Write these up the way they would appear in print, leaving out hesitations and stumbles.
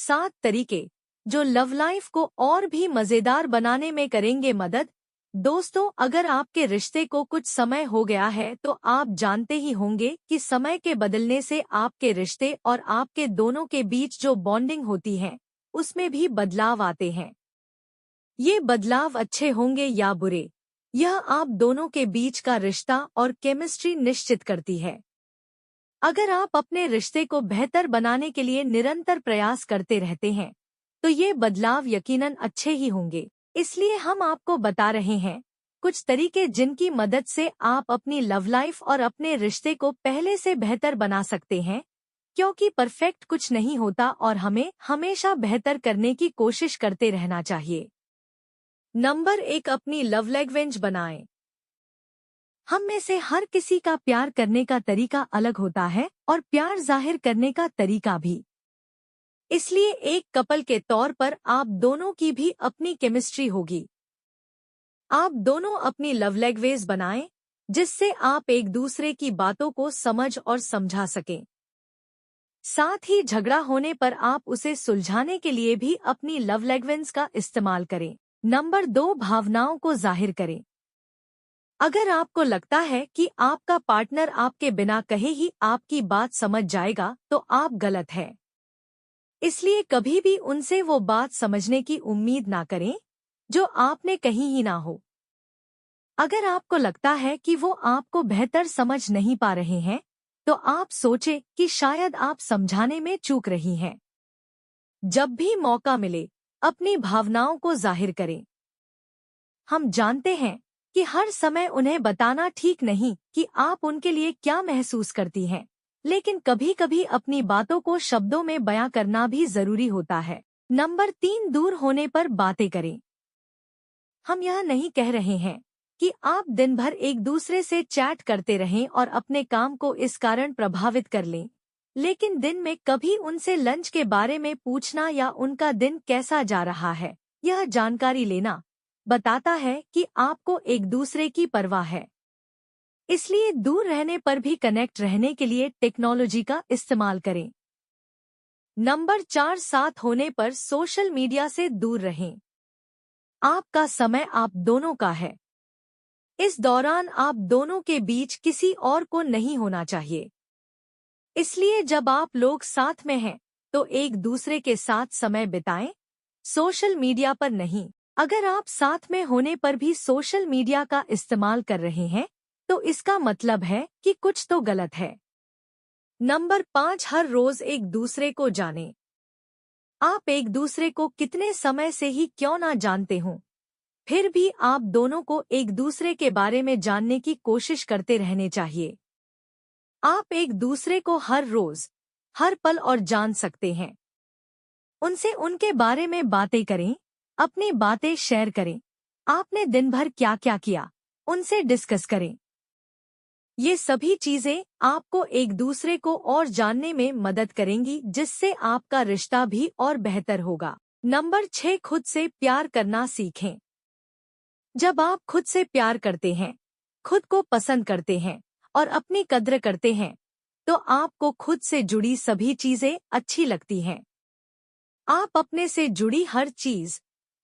7 तरीके जो love life को और भी मजेदार बनाने में करेंगे मदद। दोस्तों, अगर आपके रिश्ते को कुछ समय हो गया है तो आप जानते ही होंगे कि समय के बदलने से आपके रिश्ते और आपके दोनों के बीच जो बॉन्डिंग होती है उसमें भी बदलाव आते हैं। ये बदलाव अच्छे होंगे या बुरे, यह आप दोनों के बीच का रिश्ता और केमिस्ट्री निश्चित करती है। अगर आप अपने रिश्ते को बेहतर बनाने के लिए निरंतर प्रयास करते रहते हैं तो ये बदलाव यकीनन अच्छे ही होंगे। इसलिए हम आपको बता रहे हैं कुछ तरीके जिनकी मदद से आप अपनी लव लाइफ और अपने रिश्ते को पहले से बेहतर बना सकते हैं, क्योंकि परफेक्ट कुछ नहीं होता और हमें हमेशा बेहतर करने की कोशिश करते रहना चाहिए। नंबर 1, अपनी लव लैंग्वेज बनाएं। हम में से हर किसी का प्यार करने का तरीका अलग होता है और प्यार जाहिर करने का तरीका भी। इसलिए एक कपल के तौर पर आप दोनों की भी अपनी केमिस्ट्री होगी। आप दोनों अपनी लव लैंग्वेज बनाएं जिससे आप एक दूसरे की बातों को समझ और समझा सकें। साथ ही झगड़ा होने पर आप उसे सुलझाने के लिए भी अपनी लव लैंग्वेज का इस्तेमाल करें। नंबर 2, भावनाओं को जाहिर करें। अगर आपको लगता है कि आपका पार्टनर आपके बिना कहे ही आपकी बात समझ जाएगा तो आप गलत हैं। इसलिए कभी भी उनसे वो बात समझने की उम्मीद ना करें जो आपने कही ही ना हो। अगर आपको लगता है कि वो आपको बेहतर समझ नहीं पा रहे हैं तो आप सोचें कि शायद आप समझाने में चूक रही हैं। जब भी मौका मिले अपनी भावनाओं को जाहिर करें। हम जानते हैं कि हर समय उन्हें बताना ठीक नहीं कि आप उनके लिए क्या महसूस करती हैं, लेकिन कभी-कभी अपनी बातों को शब्दों में बयां करना भी जरूरी होता है। नंबर 3, दूर होने पर बातें करें। हम यह नहीं कह रहे हैं कि आप दिन भर एक दूसरे से चैट करते रहें और अपने काम को इस कारण प्रभावित कर लें, लेकिन दिन में कभी उनसे लंच के बारे में पूछना या उनका दिन कैसा जा रहा है, यह जानकारी लेना बताता है कि आपको एक दूसरे की परवाह है। इसलिए दूर रहने पर भी कनेक्ट रहने के लिए टेक्नोलॉजी का इस्तेमाल करें। नंबर 4, साथ होने पर सोशल मीडिया से दूर रहें। आपका समय आप दोनों का है। इस दौरान आप दोनों के बीच किसी और को नहीं होना चाहिए। इसलिए जब आप लोग साथ में हैं तो एक दूसरे के साथ समय बिताएं, सोशल मीडिया पर नहीं। अगर आप साथ में होने पर भी सोशल मीडिया का इस्तेमाल कर रहे हैं तो इसका मतलब है कि कुछ तो गलत है। नंबर 5, हर रोज एक दूसरे को जानें। आप एक दूसरे को कितने समय से ही क्यों ना जानते हों, फिर भी आप दोनों को एक दूसरे के बारे में जानने की कोशिश करते रहने चाहिए। आप एक दूसरे को हर रोज, हर पल और जान सकते हैं। उनसे उनके बारे में बातें करें, अपनी बातें शेयर करें। आपने दिन भर क्या क्या किया, उनसे डिस्कस करें। ये सभी चीजें आपको एक दूसरे को और जानने में मदद करेंगी, जिससे आपका रिश्ता भी और बेहतर होगा। नंबर 6, खुद से प्यार करना सीखें। जब आप खुद से प्यार करते हैं, खुद को पसंद करते हैं और अपनी कद्र करते हैं तो आपको खुद से जुड़ी सभी चीजें अच्छी लगती हैं। आप अपने से जुड़ी हर चीज,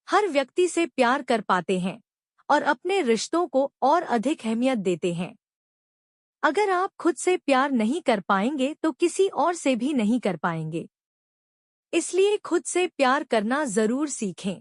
हर व्यक्ति से प्यार कर पाते हैं और अपने रिश्तों को और अधिक अहमियत देते हैं। अगर आप खुद से प्यार नहीं कर पाएंगे तो किसी और से भी नहीं कर पाएंगे। इसलिए खुद से प्यार करना जरूर सीखें।